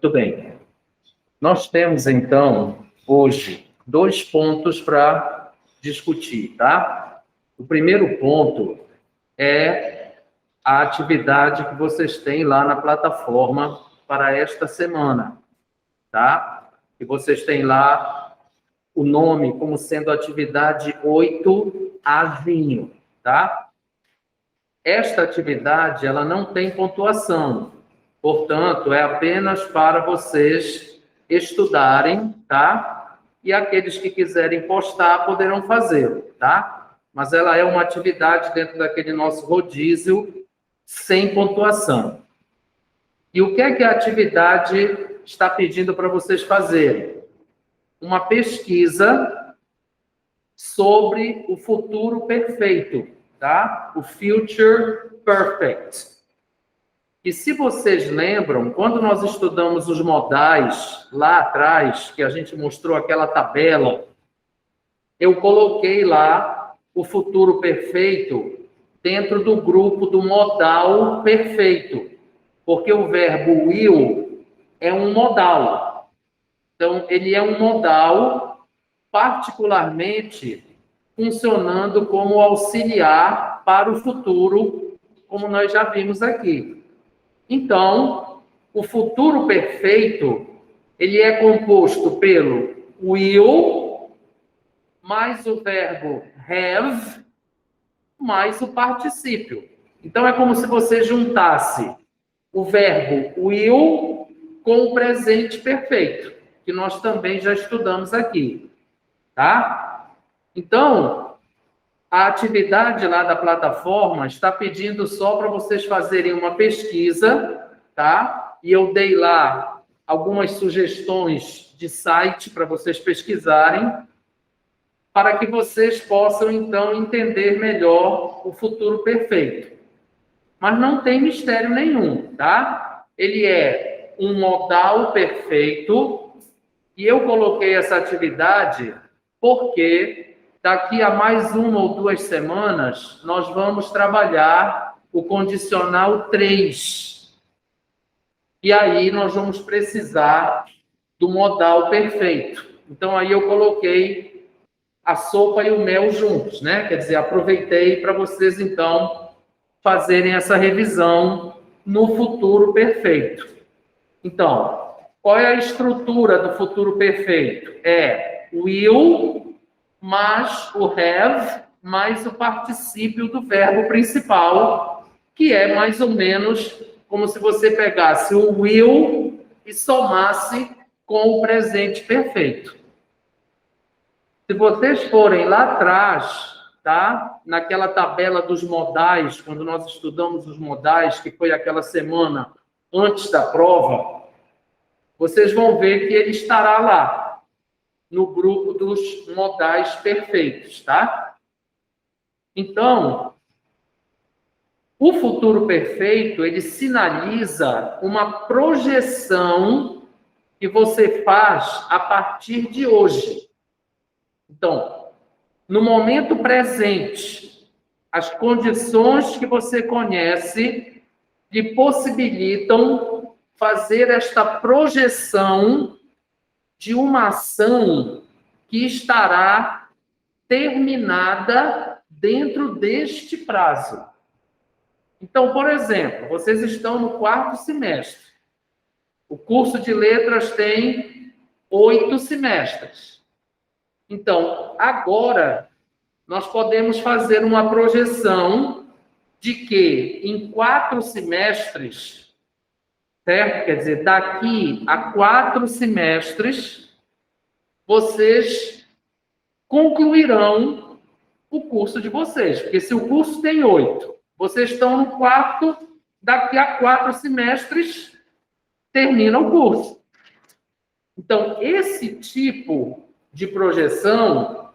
Muito bem. Nós temos, então, hoje, 2 pontos para discutir, tá? O primeiro ponto é a atividade que vocês têm lá na plataforma para esta semana, tá? E vocês têm lá o nome como sendo atividade 8Azinho, tá? Esta atividade, ela não tem pontuação, portanto, é apenas para vocês estudarem, tá? E aqueles que quiserem postar poderão fazê-lo, tá? Mas ela é uma atividade dentro daquele nosso rodízio sem pontuação. E o que é que a atividade está pedindo para vocês fazerem? Uma pesquisa sobre o futuro perfeito, tá? O future perfect. E se vocês lembram, quando nós estudamos os modais lá atrás, que a gente mostrou aquela tabela, eu coloquei lá o futuro perfeito dentro do grupo do modal perfeito, porque o verbo will é um modal. Então, ele é um modal particularmente funcionando como auxiliar para o futuro, como nós já vimos aqui. Então, o futuro perfeito, ele é composto pelo will, mais o verbo have, mais o particípio. Então, é como se você juntasse o verbo will com o presente perfeito, que nós também já estudamos aqui, tá? Então, a atividade lá da plataforma está pedindo só para vocês fazerem uma pesquisa, tá? E eu dei lá algumas sugestões de site para vocês pesquisarem, para que vocês possam, então, entender melhor o futuro perfeito. Mas não tem mistério nenhum, tá? Ele é um modal perfeito, e eu coloquei essa atividade porque daqui a mais 1 ou 2 semanas, nós vamos trabalhar o condicional 3. E aí nós vamos precisar do modal perfeito. Então, aí eu coloquei a sopa e o mel juntos, né? Quer dizer, aproveitei para vocês, então, fazerem essa revisão no futuro perfeito. Então, qual é a estrutura do futuro perfeito? É will mais o have, mais o particípio do verbo principal, que é mais ou menos como se você pegasse o will e somasse com o presente perfeito. Se vocês forem lá atrás, tá? Naquela tabela dos modais, quando nós estudamos os modais, que foi aquela semana antes da prova, vocês vão ver que ele estará lá, no grupo dos modais perfeitos, tá? Então, o futuro perfeito, ele sinaliza uma projeção que você faz a partir de hoje. Então, no momento presente, as condições que você conhece lhe possibilitam fazer esta projeção de uma ação que estará terminada dentro deste prazo. Então, por exemplo, vocês estão no 4º semestre. O curso de letras tem 8 semestres. Então, agora, nós podemos fazer uma projeção de que em 4 semestres, certo? Quer dizer, daqui a 4 semestres, vocês concluirão o curso de vocês. Porque se o curso tem 8, vocês estão no 4º, daqui a 4 semestres, termina o curso. Então, esse tipo de projeção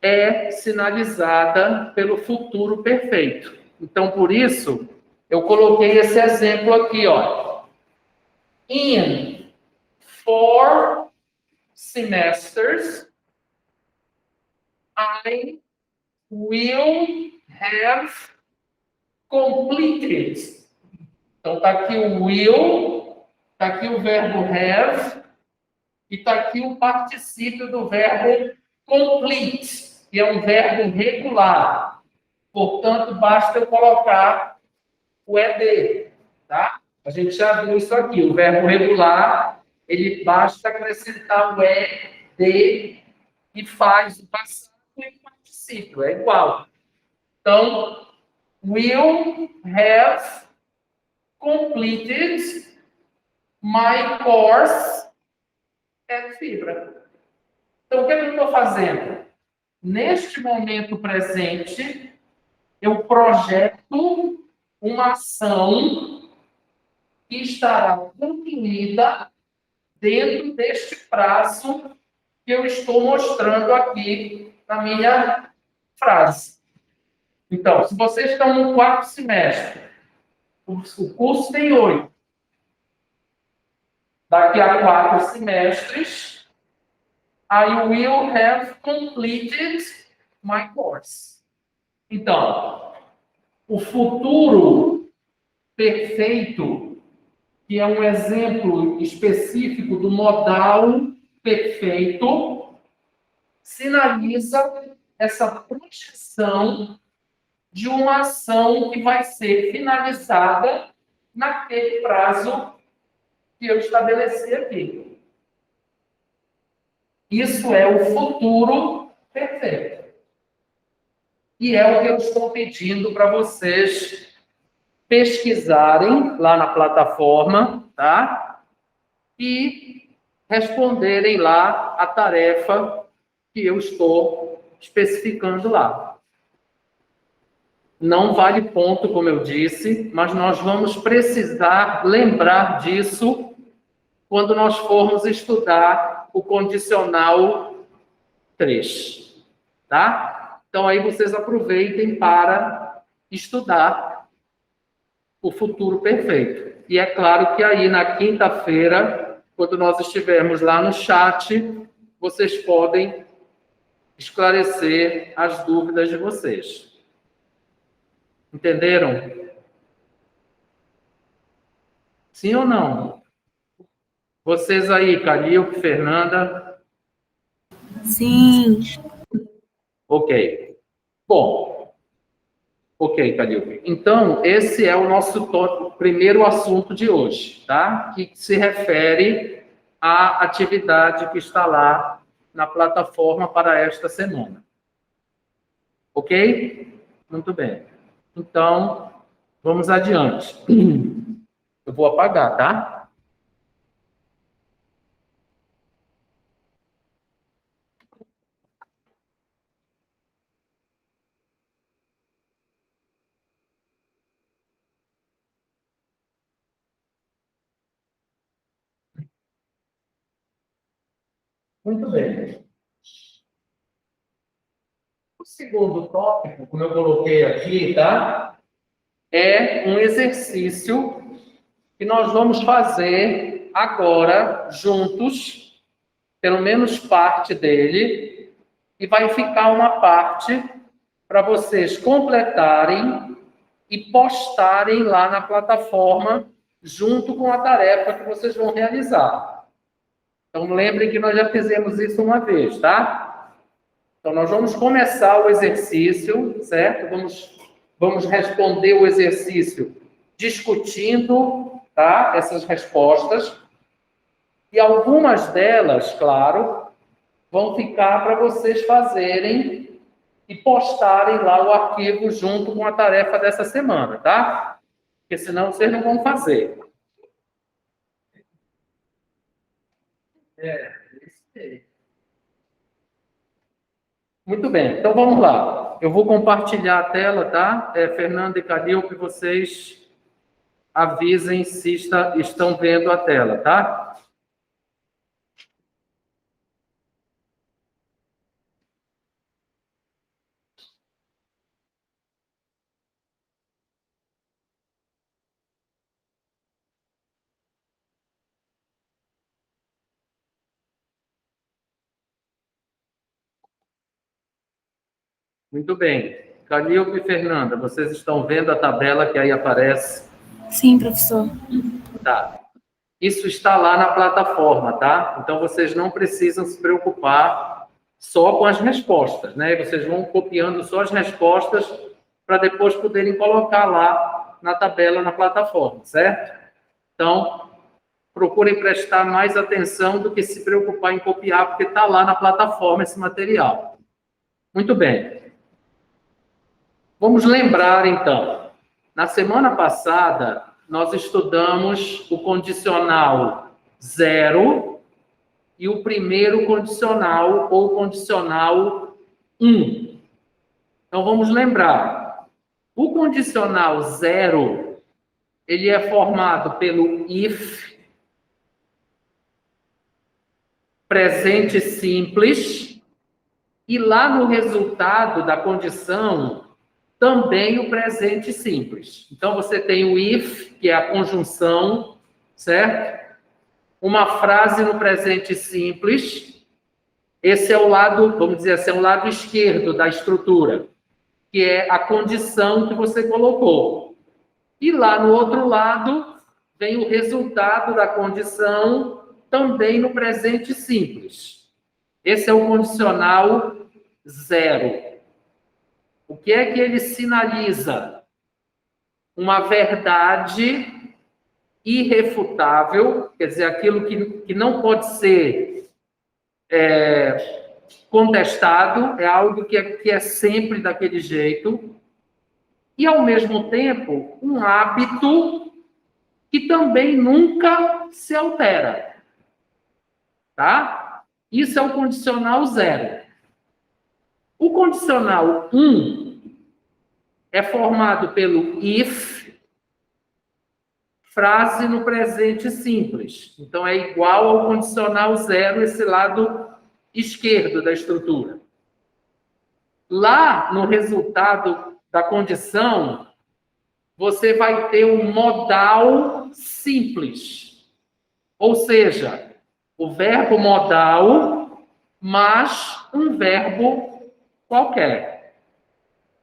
é sinalizada pelo futuro perfeito. Então, por isso, eu coloquei esse exemplo aqui, ó. In 4 semesters, I will have completed. Então, está aqui o will Está aqui o verbo have e está aqui o particípio do verbo complete, que é um verbo regular. Portanto, basta eu colocar o ed, tá? A gente já viu isso aqui. O verbo regular, ele basta acrescentar o ed e faz o passado e o particípio. É igual. Então, will have completed my course at Fibra. Então, o que eu estou fazendo? Neste momento presente, eu projeto uma ação que estará concluída dentro deste prazo que eu estou mostrando aqui na minha frase. Então, se vocês estão no 4º semestre, o curso tem 8. Daqui a 4 semestres, I will have completed my course. Então, o futuro perfeito, que é um exemplo específico do modal perfeito, sinaliza essa projeção de uma ação que vai ser finalizada naquele prazo que eu estabeleci aqui. Isso é o futuro perfeito. E é o que eu estou pedindo para vocês pesquisarem lá na plataforma, tá? E responderem lá a tarefa que eu estou especificando lá. Não vale ponto, como eu disse, mas nós vamos precisar lembrar disso quando nós formos estudar o condicional 3, tá? Então, aí vocês aproveitem para estudar o futuro perfeito. E é claro que aí, na quinta-feira, quando nós estivermos lá no chat, vocês podem esclarecer as dúvidas de vocês. Entenderam? Sim ou não? Vocês aí, Calil, Fernanda? Sim. Ok. Bom. Ok, Calil. Então, esse é o nosso primeiro assunto de hoje, tá? Que se refere à atividade que está lá na plataforma para esta semana. Ok? Muito bem. Então, vamos adiante. Eu vou apagar, tá? Muito bem. O segundo tópico, como eu coloquei aqui, tá? É um exercício que nós vamos fazer agora juntos, pelo menos parte dele, e vai ficar uma parte para vocês completarem e postarem lá na plataforma junto com a tarefa que vocês vão realizar. Então, lembrem que nós já fizemos isso uma vez, tá? Então, nós vamos começar o exercício, certo? Vamos responder o exercício discutindo, tá? Essas respostas. E algumas delas, claro, vão ficar para vocês fazerem e postarem lá o arquivo junto com a tarefa dessa semana, tá? Porque senão vocês não vão fazer. Isso aí. Muito bem, então vamos lá. Eu vou compartilhar a tela, tá? Fernando e Calil, que vocês avisem se estão vendo a tela, tá? Muito bem. Calil e Fernanda, vocês estão vendo a tabela que aí aparece? Sim, professor. Tá. isso está lá na plataforma, tá? Então, vocês não precisam se preocupar só com as respostas, né? Vocês vão copiando só as respostas para depois poderem colocar lá na tabela, na plataforma, certo? Então, procurem prestar mais atenção do que se preocupar em copiar, porque está lá na plataforma esse material. Muito bem. Vamos lembrar, então. Na semana passada, nós estudamos o condicional 0 e o primeiro condicional, ou condicional 1. Então, vamos lembrar. O condicional 0, ele é formado pelo if, presente simples, e lá no resultado da condição, também o presente simples. Então, você tem o if, que é a conjunção, certo? Uma frase no presente simples. Esse é o lado, vamos dizer assim, é o lado esquerdo da estrutura, que é a condição que você colocou. E lá no outro lado, vem o resultado da condição, também no presente simples. Esse é o condicional 0. O que é que ele sinaliza? Uma verdade irrefutável, quer dizer, aquilo que não pode ser contestado, é algo que é sempre daquele jeito, e, ao mesmo tempo, um hábito que também nunca se altera. Tá? Isso é o condicional 0. O condicional 1 é formado pelo if, frase no presente simples. Então, é igual ao condicional 0, esse lado esquerdo da estrutura. Lá, no resultado da condição, você vai ter um modal simples. Ou seja, o verbo modal mais um verbo qualquer.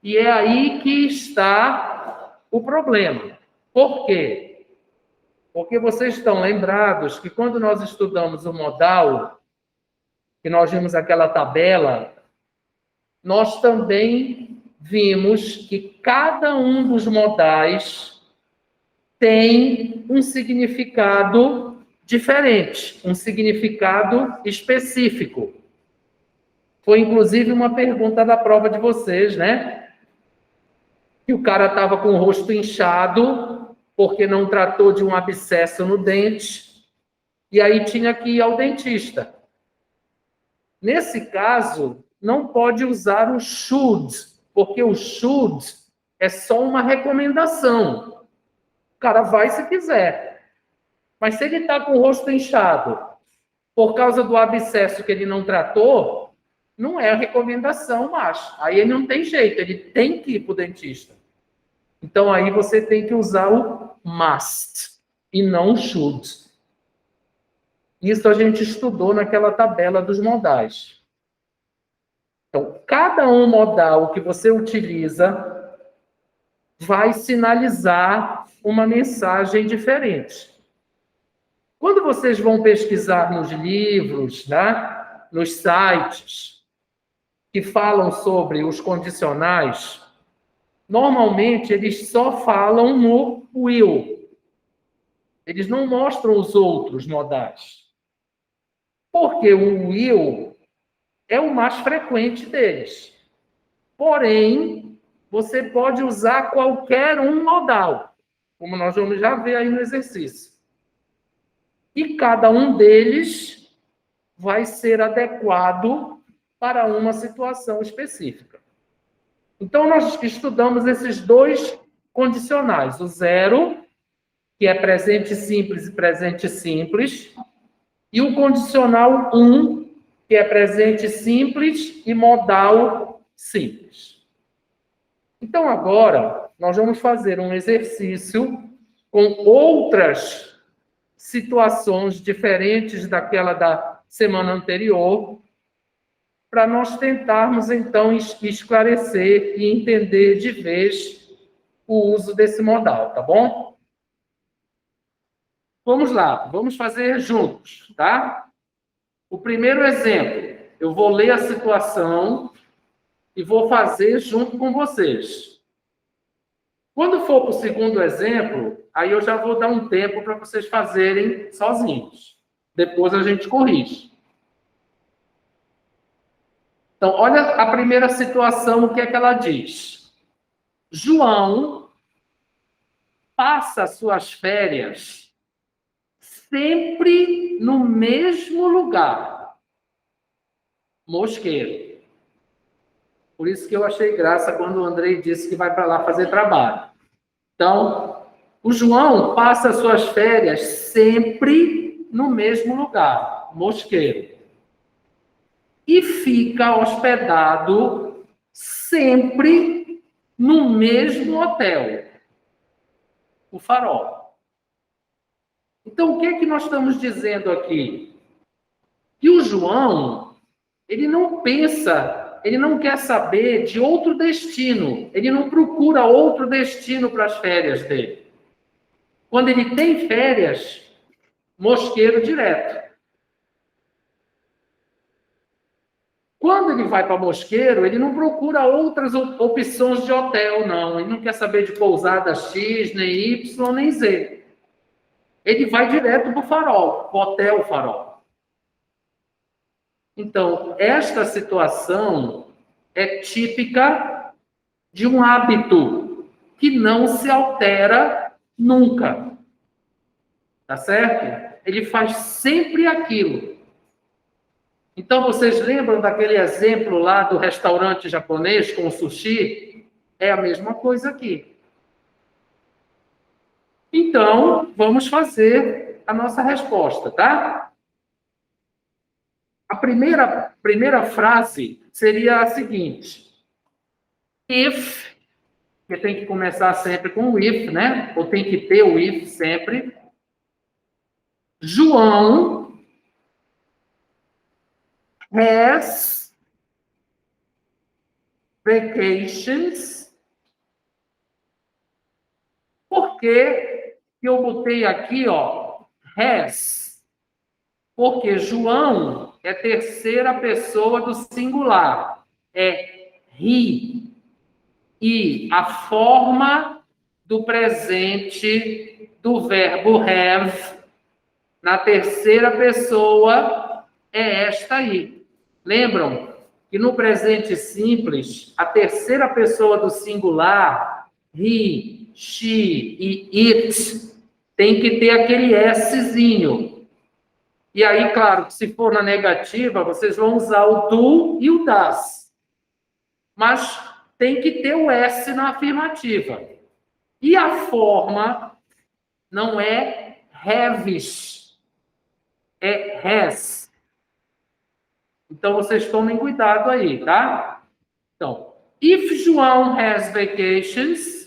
E é aí que está o problema. Por quê? Porque vocês estão lembrados que quando nós estudamos o modal, que nós vimos aquela tabela, nós também vimos que cada um dos modais tem um significado diferente, um significado específico. Foi, inclusive, uma pergunta da prova de vocês, né? Que o cara estava com o rosto inchado porque não tratou de um abscesso no dente e aí tinha que ir ao dentista. Nesse caso, não pode usar o should, porque o should é só uma recomendação. O cara vai se quiser. Mas se ele está com o rosto inchado por causa do abscesso que ele não tratou, não é a recomendação, mas aí ele não tem jeito, ele tem que ir para o dentista. Então, aí você tem que usar o must e não o should. Isso a gente estudou naquela tabela dos modais. Então, cada um modal que você utiliza vai sinalizar uma mensagem diferente. Quando vocês vão pesquisar nos livros, né, nos sites que falam sobre os condicionais, normalmente eles só falam no will. Eles não mostram os outros modais. Porque o will é o mais frequente deles. Porém, você pode usar qualquer um modal, como nós vamos já ver aí no exercício. E cada um deles vai ser adequado para uma situação específica. Então, nós estudamos esses dois condicionais, o 0, que é presente simples e presente simples, e o condicional 1, que é presente simples e modal simples. Então, agora, nós vamos fazer um exercício com outras situações diferentes daquela da semana anterior, para nós tentarmos, então, esclarecer e entender de vez o uso desse modal, tá bom? Vamos lá, vamos fazer juntos, tá? O primeiro exemplo, eu vou ler a situação e vou fazer junto com vocês. Quando for para o segundo exemplo, aí eu já vou dar um tempo para vocês fazerem sozinhos. Depois a gente corrige. Então, olha a primeira situação, o que é que ela diz? João passa suas férias sempre no mesmo lugar. Mosqueiro. Por isso que eu achei graça quando o Andrei disse que vai para lá fazer trabalho. Então, o João passa suas férias sempre no mesmo lugar, Mosqueiro. E fica hospedado sempre no mesmo hotel, o Farol. Então, o que é que nós estamos dizendo aqui? Que o João, ele não pensa, ele não quer saber de outro destino, ele não procura outro destino para as férias dele. Quando ele tem férias, Mosqueiro direto. Quando ele vai para Mosqueiro, ele não procura outras opções de hotel, não. Ele não quer saber de pousada X, nem Y, nem Z. Ele vai direto para o Farol, para o Hotel Farol. Então, esta situação é típica de um hábito que não se altera nunca. Tá certo? Ele faz sempre aquilo. Então, vocês lembram daquele exemplo lá do restaurante japonês com o sushi? É a mesma coisa aqui. Então, vamos fazer a nossa resposta, tá? A primeira frase seria a seguinte. If, que tem que começar sempre com o if, né? Ou tem que ter o if sempre. João has vacations. Por que eu botei aqui, ó, has? Porque João é terceira pessoa do singular. É he. E a forma do presente do verbo have na terceira pessoa é esta aí. Lembram que no presente simples, a terceira pessoa do singular, he, she e it, tem que ter aquele szinho. E aí, claro, que se for na negativa, vocês vão usar o do e o das. Mas tem que ter o S na afirmativa. E a forma não é haves, é has. Então, vocês tomem cuidado aí, tá? Então, if João has vacations,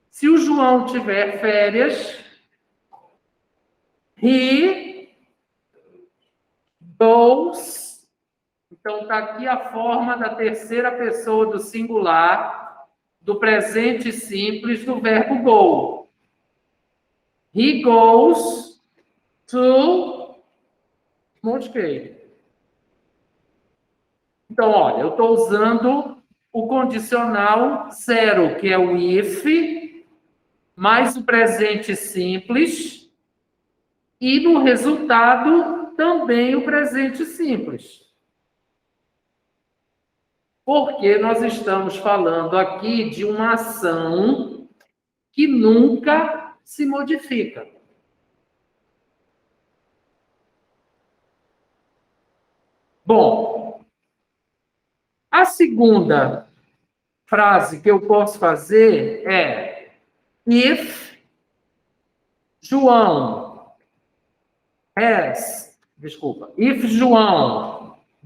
se o João tiver férias, he goes. Então, está aqui a forma da terceira pessoa do singular, do presente simples, do verbo go. He goes to Mosqueiro. Então, olha, eu estou usando o condicional zero, que é o if, mais o presente simples, e no resultado também o presente simples. Porque nós estamos falando aqui de uma ação que nunca se modifica. Bom, a segunda frase que eu posso fazer é if João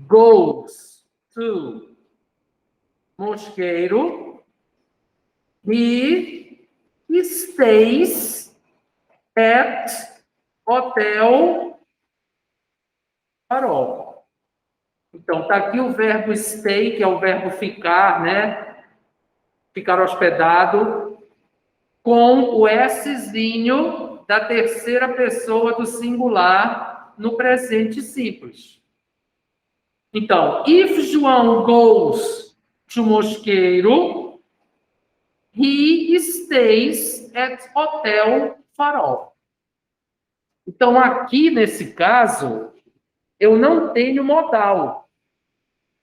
goes to Mosqueiro, he stays at Hotel Farol. Então, está aqui o verbo stay, que é o verbo ficar, né? Ficar hospedado, com o szinho da terceira pessoa do singular no presente simples. Então, if João goes to Mosqueiro, he stays at Hotel Farol. Então, aqui nesse caso, eu não tenho modal,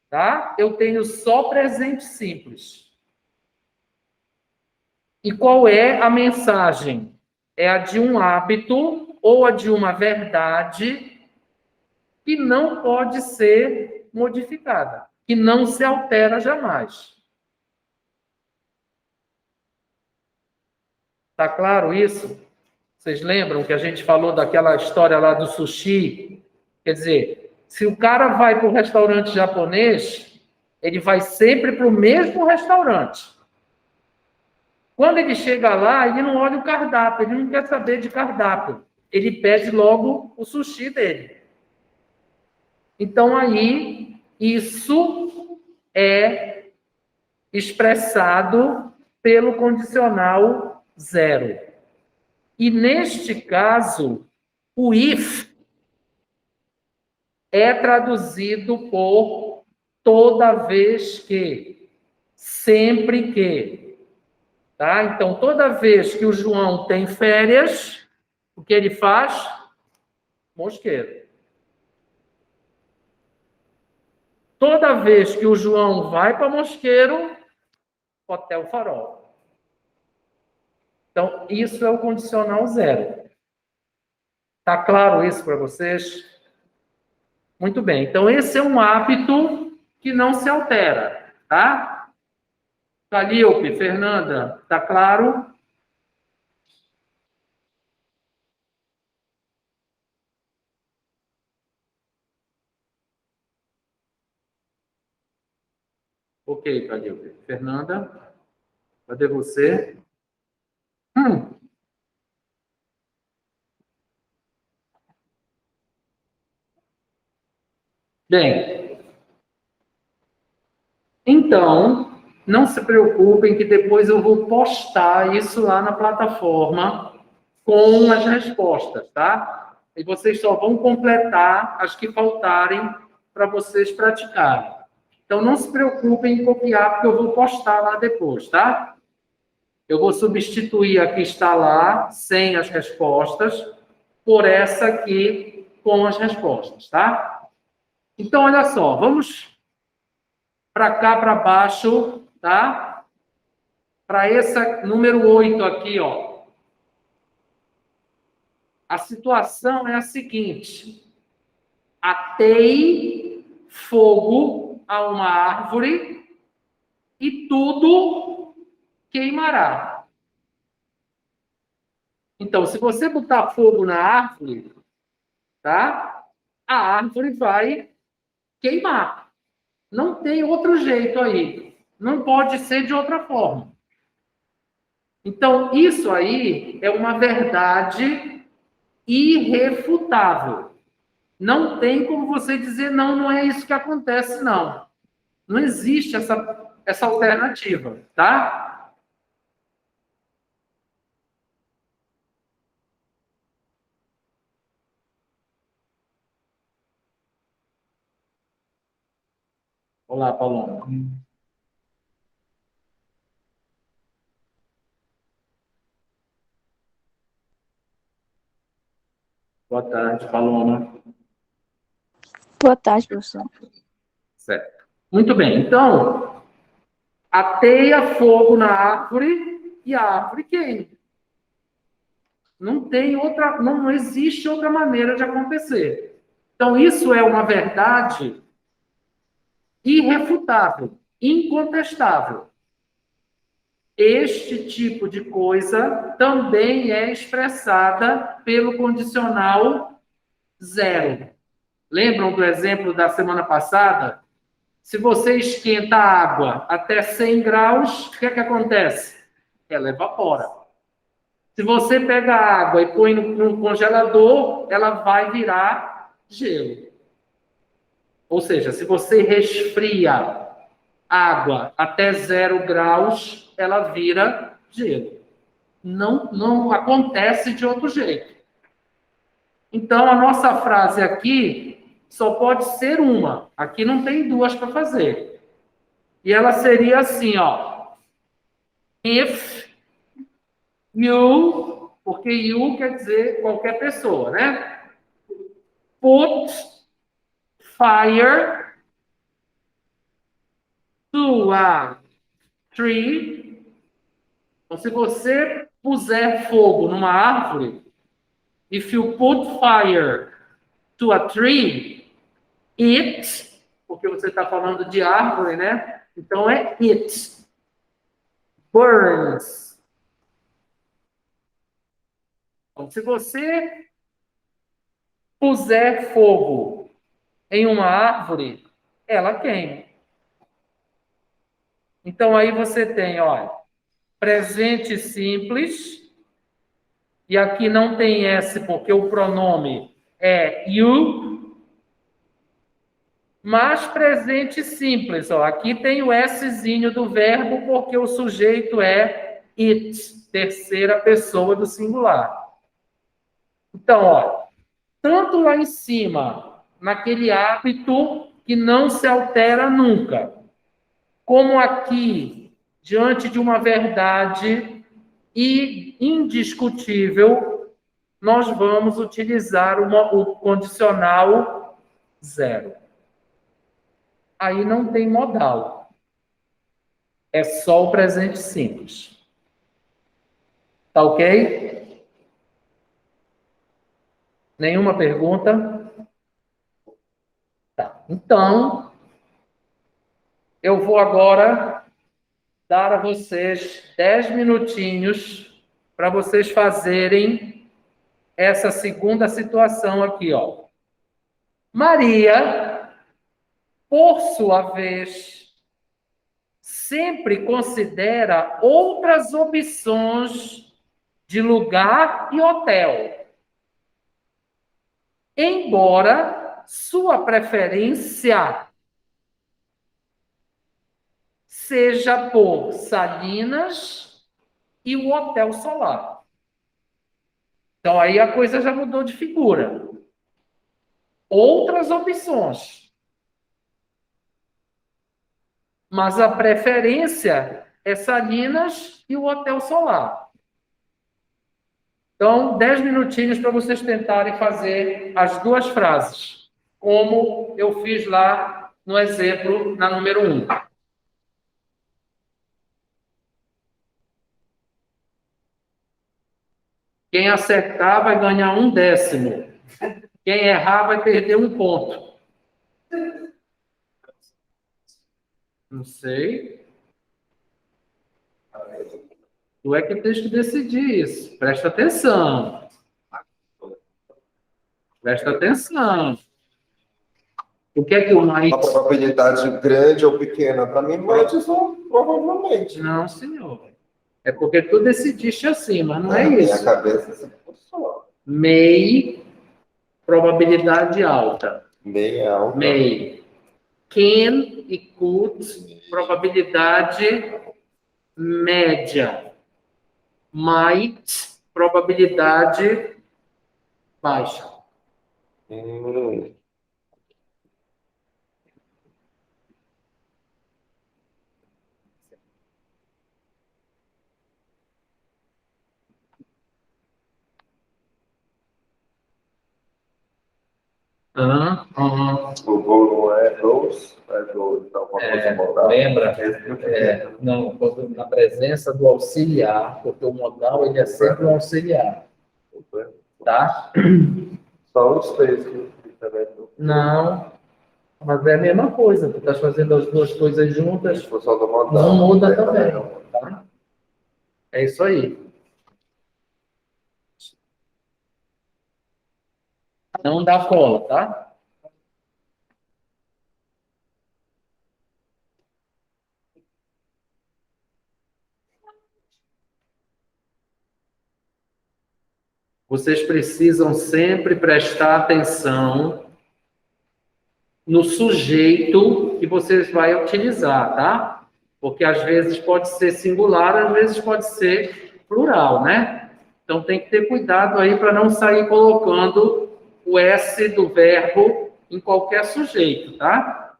tá? Eu tenho só presente simples. E qual é a mensagem? É a de um hábito ou a de uma verdade que não pode ser modificada, que não se altera jamais. Tá claro isso? Vocês lembram que a gente falou daquela história lá do sushi? Quer dizer, se o cara vai para o restaurante japonês, ele vai sempre para o mesmo restaurante. Quando ele chega lá, ele não olha o cardápio, ele não quer saber de cardápio. Ele pede logo o sushi dele. Então, aí, isso é expressado pelo condicional zero. E, neste caso, o if é traduzido por toda vez que, sempre que. Tá? Então, toda vez que o João tem férias, o que ele faz? Mosqueiro. Toda vez que o João vai para Mosqueiro, Hotel Farol. Então, isso é o condicional zero. Tá claro isso para vocês? Muito bem. Então, esse é um hábito que não se altera, tá? Calilpe, Fernanda, tá claro? Ok, Calilpe. Fernanda, cadê você? Bem, então, não se preocupem que depois eu vou postar isso lá na plataforma com as respostas, tá? E vocês só vão completar as que faltarem para vocês praticarem. Então, não se preocupem em copiar, porque eu vou postar lá depois, tá? Eu vou substituir a que está lá, sem as respostas, por essa aqui com as respostas, tá? Então, olha só, vamos para cá, para baixo, tá? Para essa número 8 aqui, ó. A situação é a seguinte: atei fogo a uma árvore e tudo queimará. Então, se você botar fogo na árvore, tá? A árvore vai queimar. Não tem outro jeito aí. Não pode ser de outra forma. Então, isso aí é uma verdade irrefutável. Não tem como você dizer, não, não é isso que acontece, não. Não existe essa alternativa, tá? Olá, Paloma. Boa tarde, Paloma. Boa tarde, professor. Certo. Muito bem. Então, ateia fogo na árvore e a árvore queima. Não tem outra, não existe outra maneira de acontecer. Então, isso é uma verdade irrefutável, incontestável. Este tipo de coisa também é expressada pelo condicional zero. Lembram do exemplo da semana passada? Se você esquenta a água até 100 graus, o que acontece? Ela evapora. Se você pega a água e põe no congelador, ela vai virar gelo. Ou seja, se você resfria água até 0 graus, ela vira gelo. não acontece de outro jeito. Então, a nossa frase aqui só pode ser uma. Aqui não tem duas para fazer. E ela seria assim, ó. If you, porque you quer dizer qualquer pessoa, né? Put fire to a tree. Então, se você puser fogo numa árvore, if you put fire to a tree, it, porque você está falando de árvore, né? Então é it burns. Então, se você puser fogo em uma árvore, ela queima. Então aí você tem, olha, presente simples, e aqui não tem S porque o pronome é you, mas presente simples, ó, aqui tem o Szinho do verbo porque o sujeito é it, terceira pessoa do singular. Então, ó, tanto lá em cima, naquele hábito que não se altera nunca, como aqui, diante de uma verdade indiscutível, nós vamos utilizar o condicional zero. Aí não tem modal. É só o presente simples. Tá ok? Nenhuma pergunta? Tá. Então, eu vou agora dar a vocês 10 minutinhos para vocês fazerem essa segunda situação aqui, ó. Maria, por sua vez, sempre considera outras opções de lugar e hotel, embora sua preferência seja por Salinas e o Hotel Solar. Então, aí a coisa já mudou de figura. Outras opções. Mas a preferência é Salinas e o Hotel Solar. Então, 10 minutinhos para vocês tentarem fazer as duas frases, como eu fiz lá no exemplo na número 1. Quem acertar vai ganhar 1/10. Quem errar vai perder 1 ponto. Não sei. Tu é que tens que decidir isso. Presta atenção. Presta atenção. O que é que o mais... Uma probabilidade grande ou pequena? Para mim, não é disso, provavelmente. Não, senhor. É porque tu decidiste assim, mas não é Na minha isso. cabeça, assim, funciona. May, probabilidade alta. Meia alta. May. Can e could, probabilidade média. Might, probabilidade baixa. O gol não é gols, é gol, então uma coisa modal. Lembra? Não, quando na presença do auxiliar, porque o modal ele é sempre um auxiliar. Tá? Só os três que também. Não, mas é a mesma coisa. Tu estás fazendo as duas coisas juntas, Se for só do modal. não muda também. Tá? É isso aí. Não dá cola, tá? Vocês precisam sempre prestar atenção no sujeito que vocês vão utilizar, tá? Porque às vezes pode ser singular, às vezes pode ser plural, né? Então tem que ter cuidado aí para não sair colocando o S do verbo em qualquer sujeito, tá?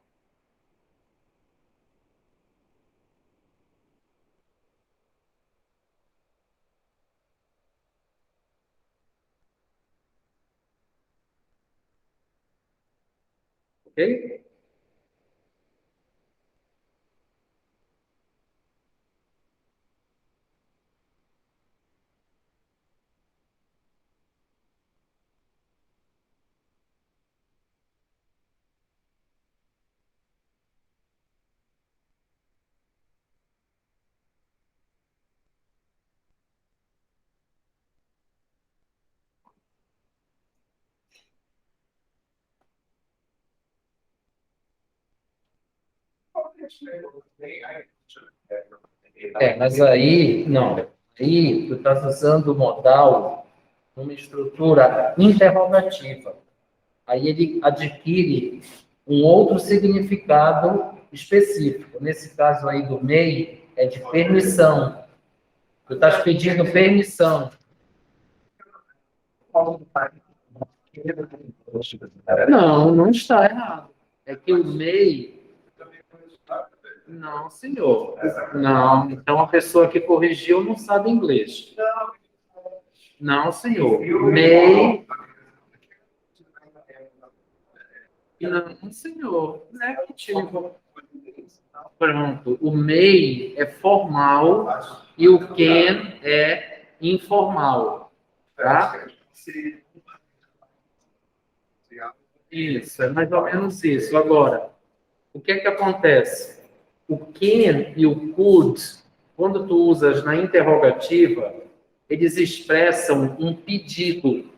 Ok? Mas aí, não. Aí, tu estás usando o modal numa estrutura interrogativa. Aí ele adquire um outro significado específico. Nesse caso aí do MEI, é de permissão. Tu estás pedindo permissão. Não, não está errado. É que o MEI... Não, senhor. Não, então a pessoa que corrigiu não sabe inglês. Não, senhor. MEI... Não, senhor. Negativo. Pronto. O MEI é formal e o can é informal. Tá? Isso, é mais ou menos isso. Agora, o que é que acontece? O can e o could, quando tu usas na interrogativa, eles expressam um pedido.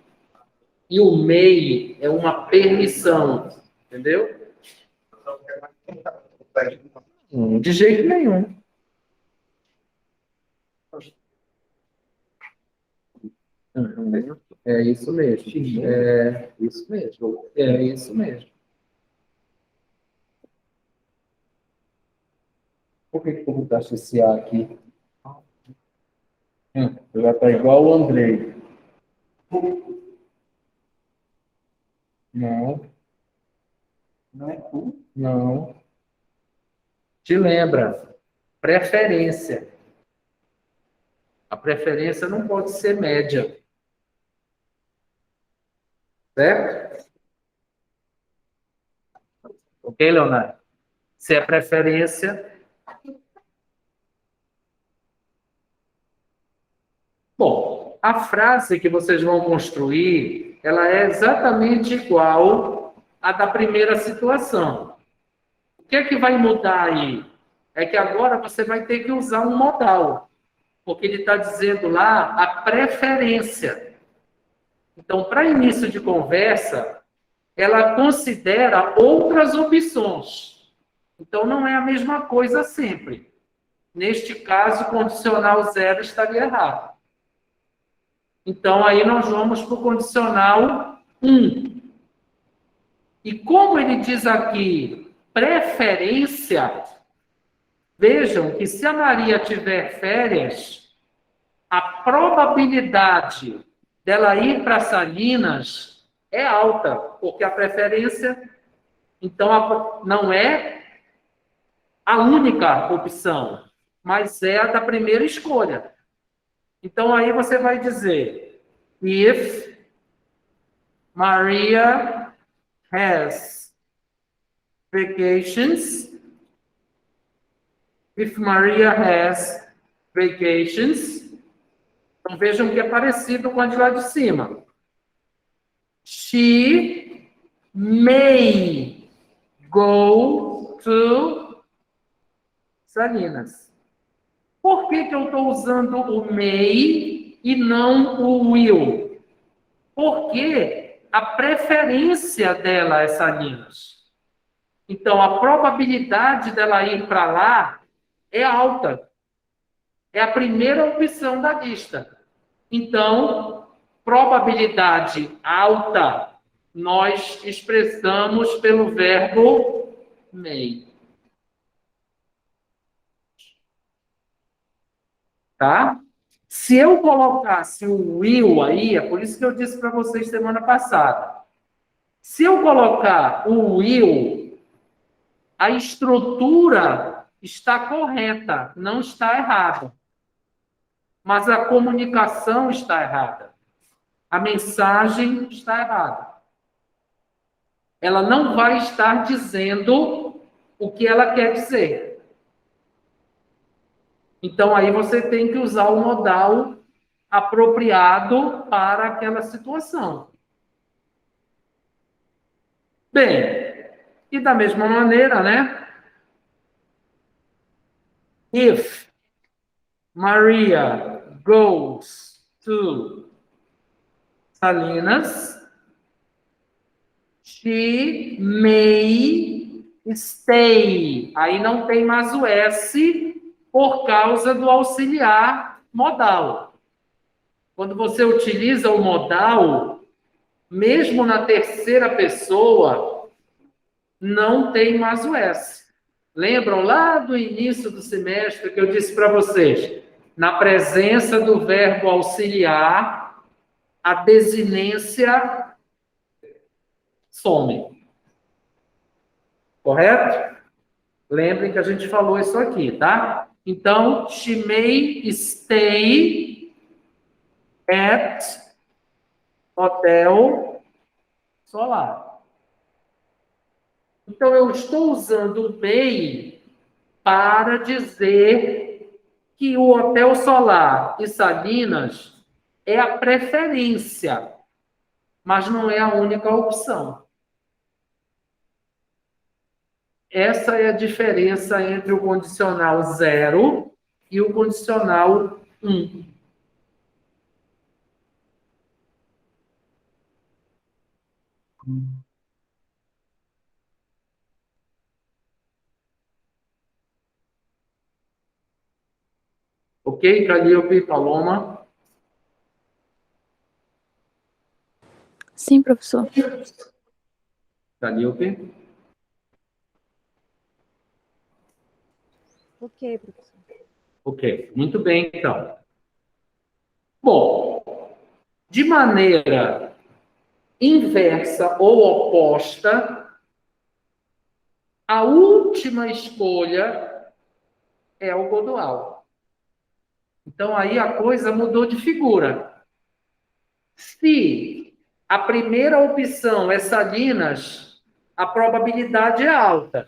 E o may é uma permissão. Entendeu? De jeito nenhum. Uhum. É isso mesmo. É isso mesmo. É isso mesmo. Por que tu botaste esse A aqui? Já está igual o Andrei. Não. Não é tu? Não. Te lembra? Preferência. A preferência não pode ser média. Certo? Ok, Leonardo? Se é preferência. Bom, a frase que vocês vão construir, ela é exatamente igual à da primeira situação. O que é que vai mudar aí? É que agora você vai ter que usar um modal, porque ele está dizendo lá a preferência. Então, para início de conversa, ela considera outras opções. Então, não é a mesma coisa sempre. Neste caso, o condicional zero estaria errado. Então, aí nós vamos para o condicional 1. E como ele diz aqui, preferência, vejam que se a Maria tiver férias, a probabilidade dela ir para Salinas é alta, porque a preferência, então, não é a única opção, mas é a da primeira escolha. Então, aí você vai dizer, if Maria has vacations, if Maria has vacations, então vejam que é parecido com a de lá de cima. She may go to Salinas. Por que eu estou usando o may e não o will? Porque a preferência dela é Salinas. Então, a probabilidade dela ir para lá é alta. É a primeira opção da lista. Então, probabilidade alta, nós expressamos pelo verbo may. Tá? Se eu colocasse o will aí, é por isso que eu disse para vocês semana passada. Se eu colocar o will, a estrutura está correta, não está errada. Mas a comunicação está errada. A mensagem está errada. Ela não vai estar dizendo o que ela quer dizer. Então, aí você tem que usar o modal apropriado para aquela situação. Bem, e da mesma maneira, né? If Maria goes to Salinas, she may stay. Aí não tem mais o S por causa do auxiliar modal. Quando você utiliza o modal, mesmo na terceira pessoa, não tem mais o S. Lembram lá do início do semestre que eu disse para vocês? Na presença do verbo auxiliar, a desinência some. Correto? Lembrem que a gente falou isso aqui, tá? Então, she may stay at Hotel Solar. Então, eu estou usando o may para dizer que o Hotel Solar e Salinas é a preferência, mas não é a única opção. Essa é a diferença entre o condicional 0 e o condicional 1. Ok, Calíope, Paloma? Sim, professor. Calíope? Ok, professor. Ok, muito bem, então. Bom, de maneira inversa ou oposta, a última escolha é o Godoal. Então, aí a coisa mudou de figura. Se a primeira opção é Salinas, a probabilidade é alta.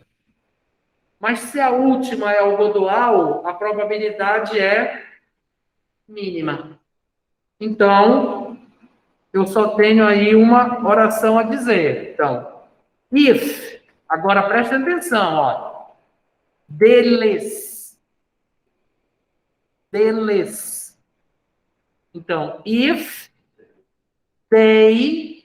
Mas se a última é o Godoal, a probabilidade é mínima. Então, eu só tenho aí uma oração a dizer. Então, if, agora presta atenção, ó. Deles. Então, if they,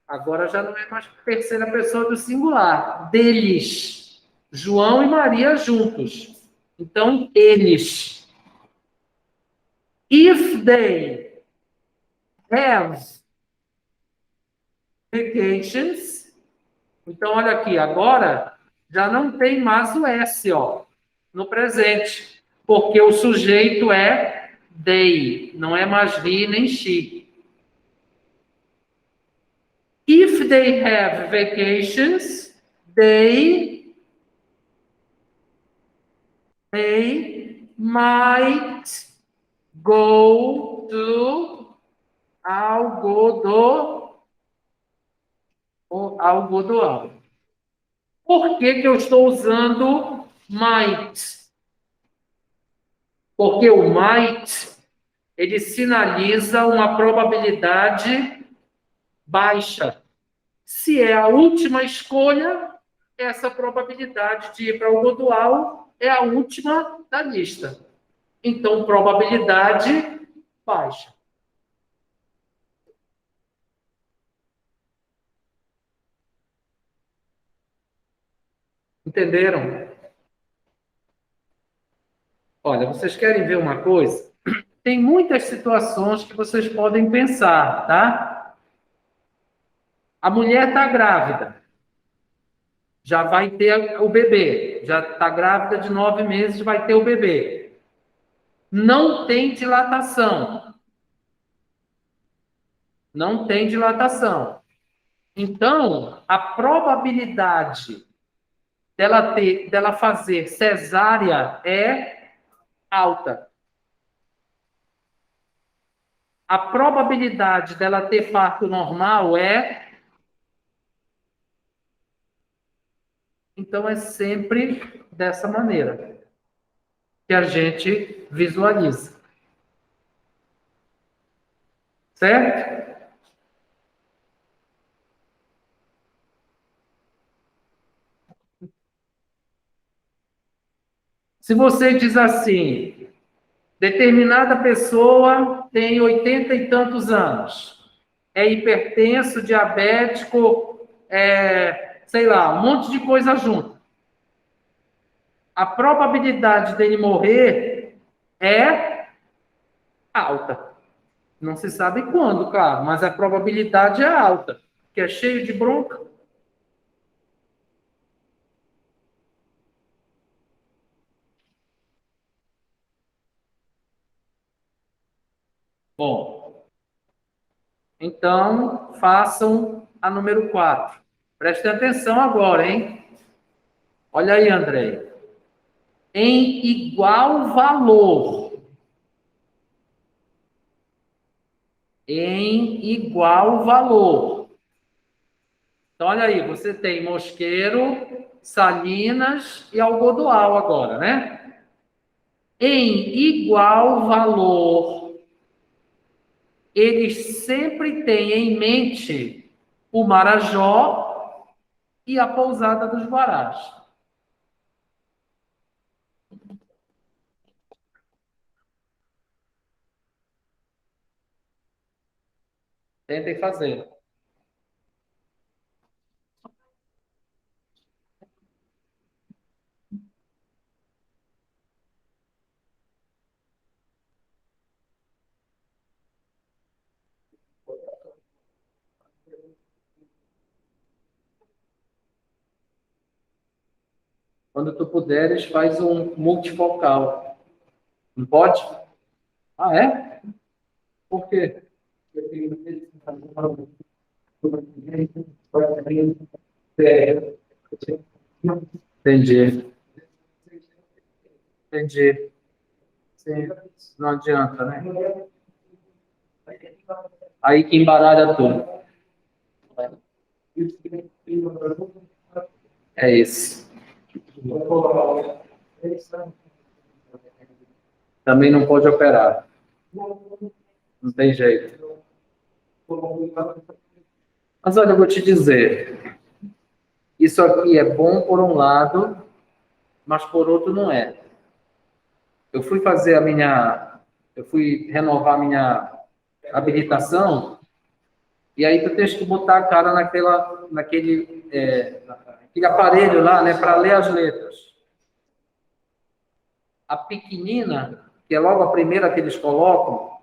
agora já não é mais terceira pessoa do singular, deles, João e Maria juntos. Então, eles. If they have vacations, então olha aqui, agora já não tem mais o S, ó, no presente, porque o sujeito é they, não é mais he nem she. If they have vacations, they might go to algodoal. Por que eu estou usando might? Porque o might, ele sinaliza uma probabilidade baixa. Se é a última escolha, essa probabilidade de ir para o algodoal é a última da lista. Então, probabilidade baixa. Entenderam? Olha, vocês querem ver uma coisa? Tem muitas situações que vocês podem pensar, tá? A mulher está grávida. Já vai ter o bebê. Já está grávida de 9 meses, vai ter o bebê. não tem dilatação. Não tem dilatação. Então, a probabilidade dela fazer cesárea é alta. A probabilidade dela ter parto normal é... Então, é sempre dessa maneira que a gente visualiza. Certo? Se você diz assim, determinada pessoa tem 80 e tantos anos, é hipertenso, diabético, sei lá, um monte de coisa junto. A probabilidade dele morrer é alta. Não se sabe quando, claro, mas a probabilidade é alta, que é cheio de bronca. Bom, então façam a número 4. Prestem atenção agora, hein? Olha aí, André. Em igual valor. Em igual valor. Então, olha aí, você tem Mosqueiro, Salinas e Algodoal agora, né? Em igual valor, eles sempre têm em mente o Marajó e a Pousada dos Guarás. Tentem fazer. Quando tu puderes, faz um multifocal. Não pode? Ah, é? Por quê? Entendi. Entendi. Sim. Não adianta, né? Aí que embaralha tudo. É esse. Também não pode operar. Não tem jeito. Mas olha, eu vou te dizer. Isso aqui é bom por um lado, mas por outro não é. Eu fui renovar a minha habilitação, e aí tu tens que botar a cara naquele aparelho lá, né, para ler as letras. A pequenina, que é logo a primeira que eles colocam,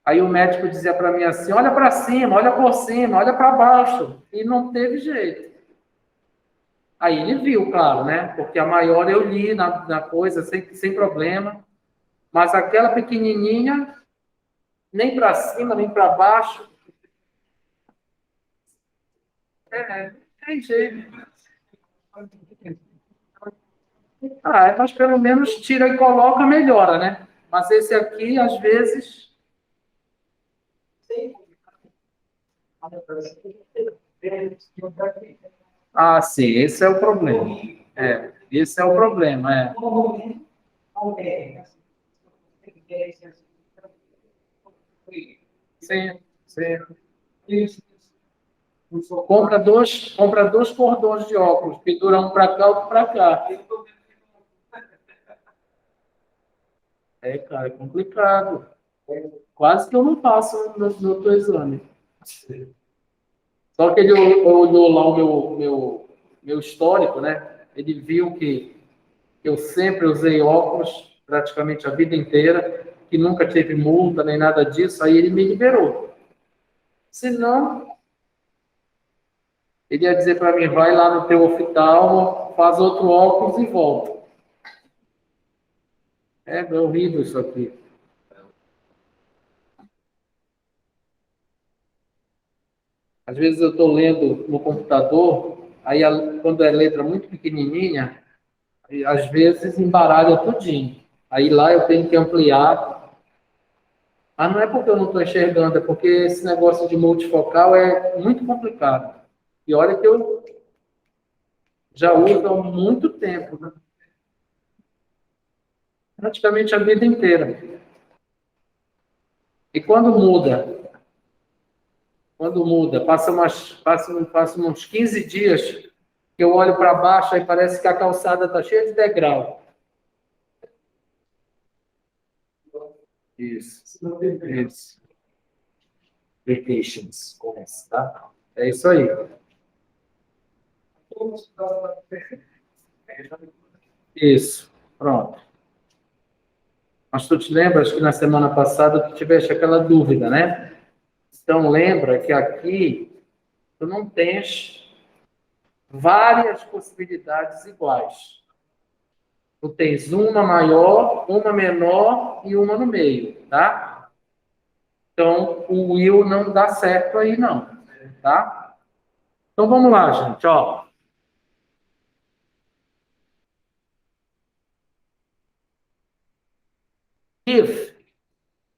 aí o médico dizia para mim assim, olha para cima, olha por cima, olha para baixo, e não teve jeito. Aí ele viu, claro, né, porque a maior eu li na coisa, sem problema, mas aquela pequenininha, nem para cima, nem para baixo, tem jeito. Mas pelo menos tira e coloca, melhora, né? Mas esse aqui, às vezes... Ah, sim, esse é o problema. Esse é o problema, Sim, sim. Compra dois cordões de óculos, pendura um para cá, outro para cá. Cara, é complicado. Quase que eu não passo no teu exame. Só que ele olhou lá o meu histórico, né? Ele viu que eu sempre usei óculos, praticamente a vida inteira, que nunca teve multa nem nada disso, aí ele me liberou. Senão, ele ia dizer para mim, vai lá no teu oftalmo, faz outro óculos e volta. É horrível isso aqui. Às vezes eu estou lendo no computador, aí quando é letra muito pequenininha, às vezes embaralha tudinho. Aí lá eu tenho que ampliar. Mas não é porque eu não estou enxergando, é porque esse negócio de multifocal é muito complicado. E olha que eu já uso há muito tempo, né? Praticamente a vida inteira. E quando muda, passa uns 15 dias que eu olho para baixo e parece que a calçada está cheia de degrau. Isso. Isso. Vacations, tá? É isso aí. Isso. Pronto. Mas tu te lembras que na semana passada tu tiveste aquela dúvida, né? Então lembra que aqui tu não tens várias possibilidades iguais. Tu tens uma maior, uma menor e uma no meio, tá? Então o will não dá certo aí não, tá? Então vamos lá, gente, ó. If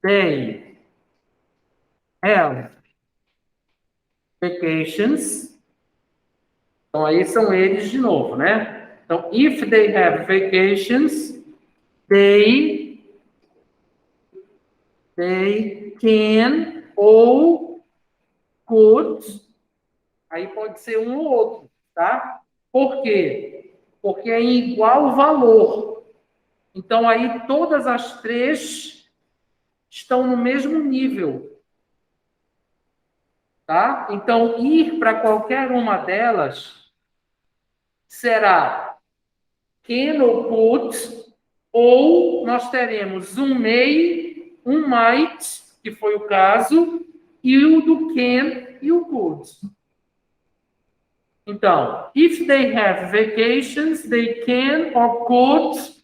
they have vacations, então aí são eles de novo, né? Então, if they have vacations, they can ou could, aí pode ser um ou outro, tá? Por quê? Porque é em igual valor. Então, aí todas as três estão no mesmo nível, tá? Então, ir para qualquer uma delas será can ou could, ou nós teremos um may, um might, que foi o caso, e o do can e o could. Então, if they have vacations, they can or could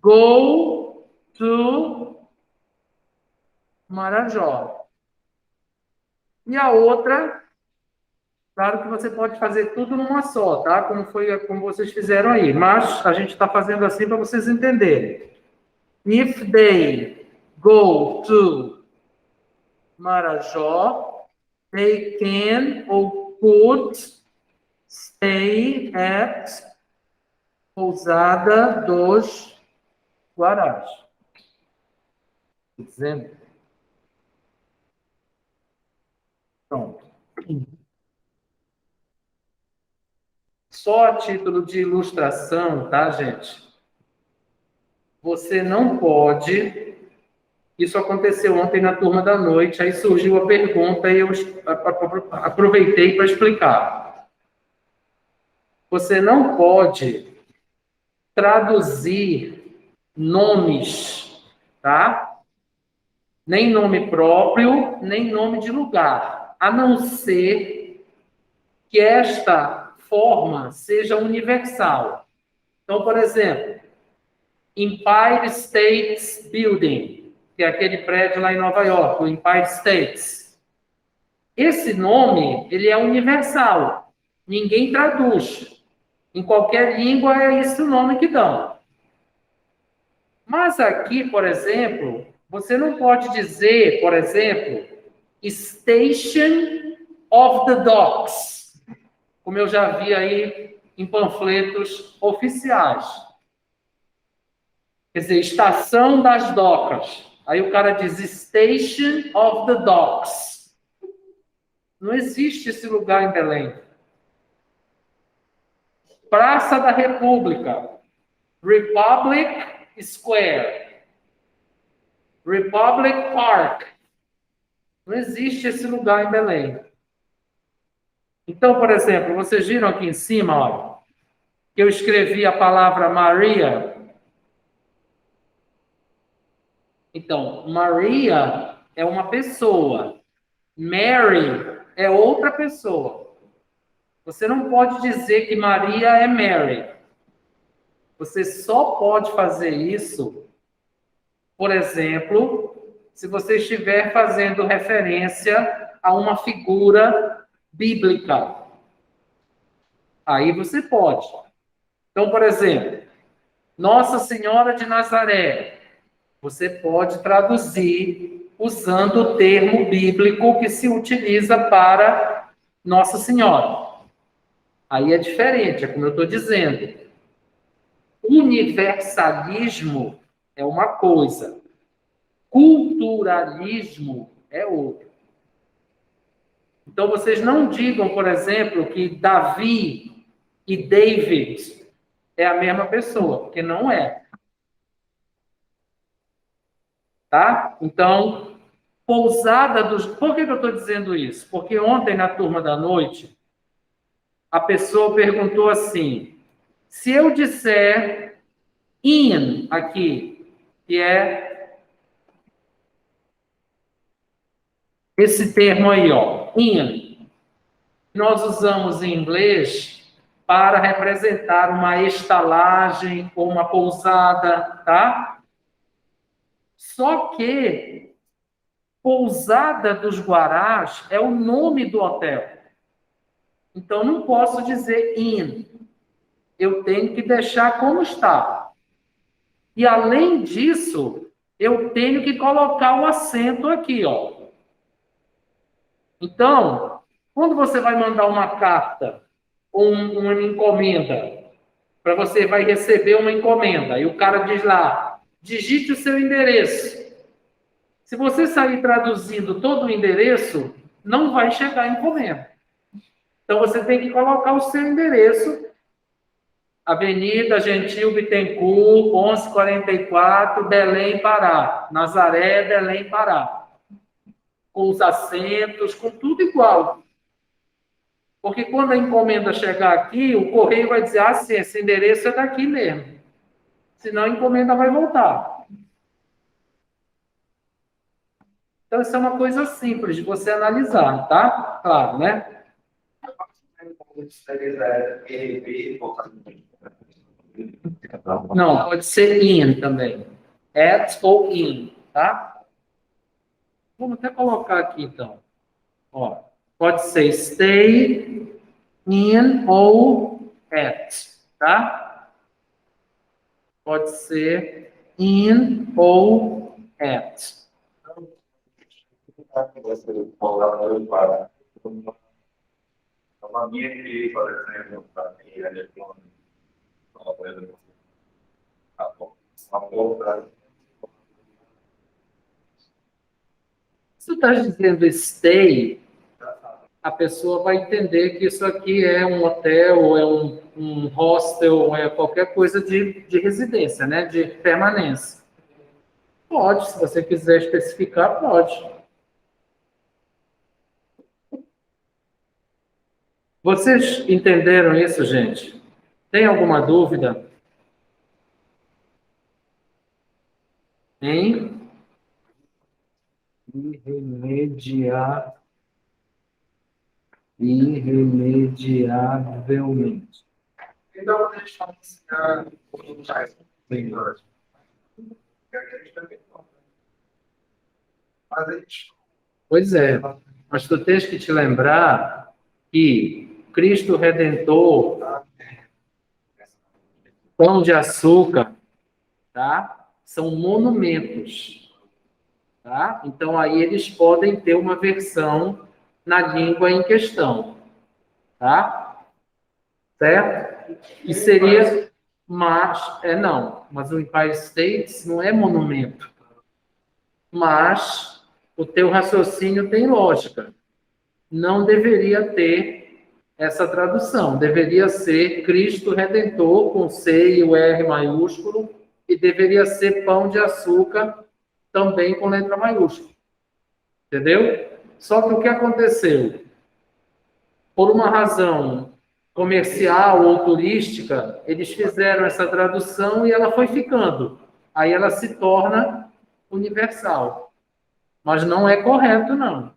go to Marajó. E a outra, claro que você pode fazer tudo numa só, tá? Como vocês fizeram aí. Mas a gente está fazendo assim para vocês entenderem. If they go to Marajó, they can or could stay at Pousada dos Guarás. Dizendo? Pronto. Só a título de ilustração, tá, gente? Você não pode. Isso aconteceu ontem na turma da noite, aí surgiu a pergunta e eu aproveitei para explicar. Você não pode traduzir nomes, tá? Nem nome próprio, nem nome de lugar, a não ser que esta forma seja universal. Então, por exemplo, Empire State Building, que é aquele prédio lá em Nova York, o Empire State. Esse nome, ele é universal. Ninguém traduz. Em qualquer língua é esse o nome que dão. Mas aqui, por exemplo, você não pode dizer, por exemplo, Station of the Docks, como eu já vi aí em panfletos oficiais. Quer dizer, estação das docas. Aí o cara diz Station of the Docks. Não existe esse lugar em Belém. Praça da República. Republic Square. Republic Park. Não existe esse lugar em Belém. Então, por exemplo, vocês viram aqui em cima, olha, que eu escrevi a palavra Maria. Então, Maria é uma pessoa. Mary é outra pessoa. Você não pode dizer que Maria é Mary. Você só pode fazer isso Por exemplo, se você estiver fazendo referência a uma figura bíblica, aí você pode. Então, por exemplo, Nossa Senhora de Nazaré, você pode traduzir usando o termo bíblico que se utiliza para Nossa Senhora. Aí é diferente, é como eu estou dizendo. Universalismo é uma coisa, culturalismo é outra. Então, vocês não digam, por exemplo, que Davi e David é a mesma pessoa, porque não é. Tá? Então, pousada dos... Por que eu estou dizendo isso? Porque ontem, na turma da noite, a pessoa perguntou assim, se eu disser in aqui, que é esse termo aí, ó, in, nós usamos em inglês para representar uma estalagem ou uma pousada, tá? Só que Pousada dos Guarás é o nome do hotel. Então, não posso dizer in. Eu tenho que deixar como está. E, além disso, eu tenho que colocar o acento aqui, ó. Então, quando você vai mandar uma carta ou uma encomenda, para você vai receber uma encomenda, e o cara diz lá, digite o seu endereço. Se você sair traduzindo todo o endereço, não vai chegar a encomenda. Então, você tem que colocar o seu endereço, Avenida Gentil Bittencourt, 1144, Belém, Pará. Nazaré, Belém, Pará. Com os acentos, com tudo igual. Porque quando a encomenda chegar aqui, o correio vai dizer, ah, sim, esse endereço é daqui mesmo. Senão a encomenda vai voltar. Então, isso é uma coisa simples de você analisar, tá? Claro, né? Não, pode ser in também. At ou in, tá? Vamos até colocar aqui, então. Ó, pode ser stay, in ou at, tá? Pode ser in ou at. Uma minha que, por exemplo, para mim, eletrônica, uma coisa, uma outra. Se tu está dizendo stay, a pessoa vai entender que isso aqui é um hotel, ou é um hostel, ou é qualquer coisa de residência, né? De permanência. Pode, se você quiser especificar, pode. Vocês entenderam isso, gente? Tem alguma dúvida? Em irremediavelmente. Então, deixa eu ensinar um pouquinho mais. Pois é, mas tu tens que te lembrar que Cristo Redentor, Pão de Açúcar, tá? São monumentos, tá? Então aí eles podem ter uma versão na língua em questão, tá? Certo? E seria, mas o Empire State não é monumento. Mas o teu raciocínio tem lógica. Não deveria ter essa tradução. Deveria ser Cristo Redentor, com C e o R maiúsculo, e deveria ser Pão de Açúcar, também com letra maiúscula. Entendeu? Só que o que aconteceu? Por uma razão comercial ou turística, eles fizeram essa tradução e ela foi ficando. Aí ela se torna universal. Mas não é correto, não.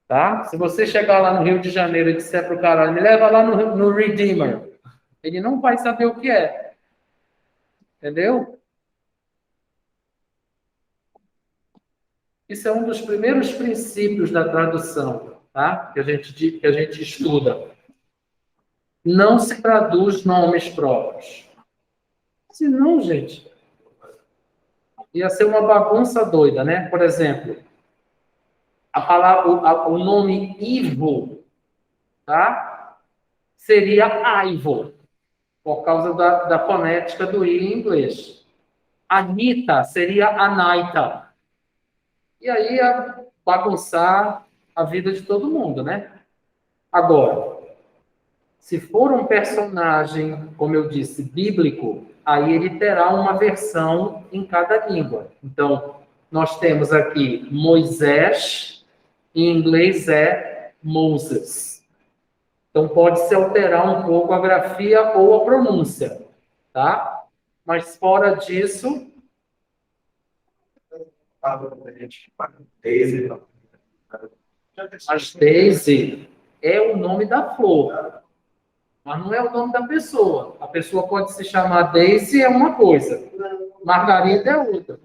Tá? Se você chegar lá no Rio de Janeiro e disser para o cara, me leva lá no Redeemer, ele não vai saber o que é. Entendeu? Isso é um dos primeiros princípios da tradução, tá? Que a gente estuda. Não se traduz nomes próprios. Senão, gente, ia ser uma bagunça doida, né? Por exemplo, a palavra, o nome Ivo, tá? Seria Aivo, por causa da fonética do I em inglês. Anitta seria Anaita. E aí ia bagunçar a vida de todo mundo, né? Agora, se for um personagem, como eu disse, bíblico, aí ele terá uma versão em cada língua. Então, nós temos aqui Moisés, em inglês é Moses. Então, pode-se alterar um pouco a grafia ou a pronúncia, tá? Mas fora disso, as Daisy é o nome da flor, mas não é o nome da pessoa. A pessoa pode se chamar Daisy, é uma coisa, Margarida é outra.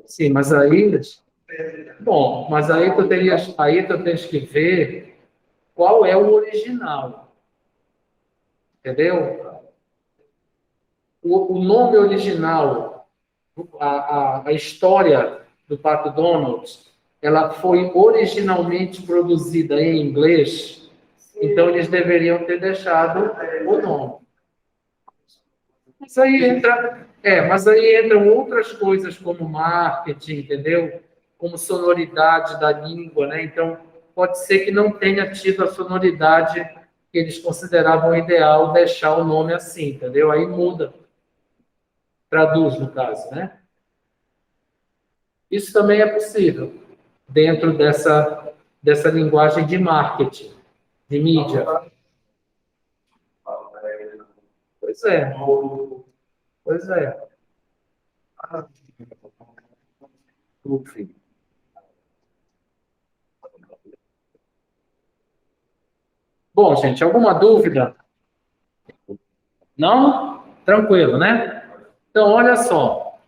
Sim, mas aí... Bom, mas aí tu tens que ver qual é o original. Entendeu? O nome original, a história do Pato Donald, ela foi originalmente produzida em inglês, então eles deveriam ter deixado o nome. Mas aí entram outras coisas como marketing, entendeu? Como sonoridade da língua, né? Então, pode ser que não tenha tido a sonoridade que eles consideravam ideal deixar o nome assim, entendeu? Aí muda. Traduz, no caso, né? Isso também é possível dentro dessa linguagem de marketing, de mídia. Pois é. Pois é. Enfim. Bom, gente, alguma dúvida? Não? Tranquilo, né? Então, olha só.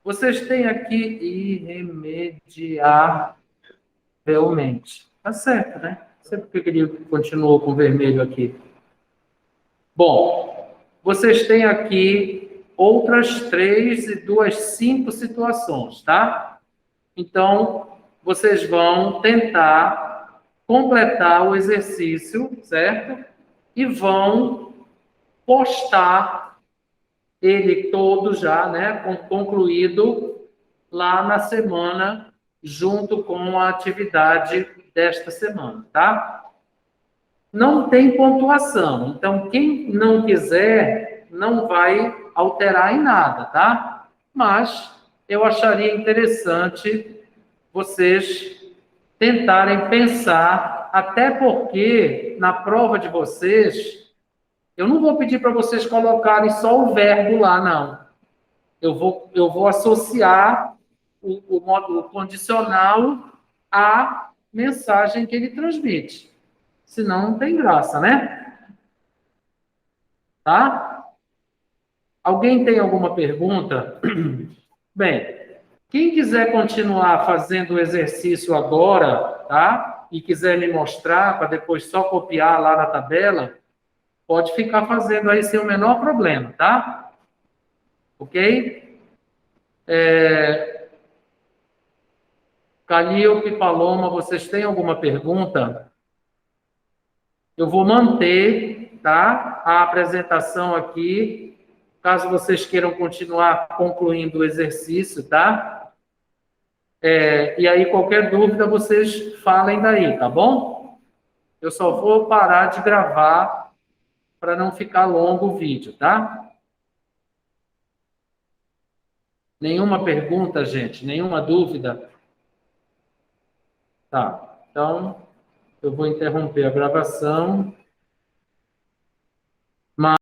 Vocês têm aqui irremediavelmente. Tá certo, né? Não sei porque ele continuou com vermelho aqui. Bom, vocês têm aqui outras 3 e 2, 5 situações, tá? Então, vocês vão tentar completar o exercício, certo? E vão postar ele todo já, né, concluído lá na semana, junto com a atividade desta semana, tá? Não tem pontuação, então quem não quiser não vai alterar em nada, tá? Mas eu acharia interessante vocês tentarem pensar, até porque na prova de vocês, eu não vou pedir para vocês colocarem só o verbo lá, não. Eu vou associar o módulo condicional à mensagem que ele transmite. Senão não tem graça, né? Tá? Alguém tem alguma pergunta? Bem, quem quiser continuar fazendo o exercício agora, tá? E quiser me mostrar para depois só copiar lá na tabela, pode ficar fazendo aí sem o menor problema, tá? Ok? Calil e Paloma, vocês têm alguma pergunta? Eu vou manter, tá? A apresentação aqui, caso vocês queiram continuar concluindo o exercício, tá? E aí, qualquer dúvida, vocês falem daí, tá bom? Eu só vou parar de gravar para não ficar longo o vídeo, tá? Nenhuma pergunta, gente? Nenhuma dúvida? Tá. Então, eu vou interromper a gravação.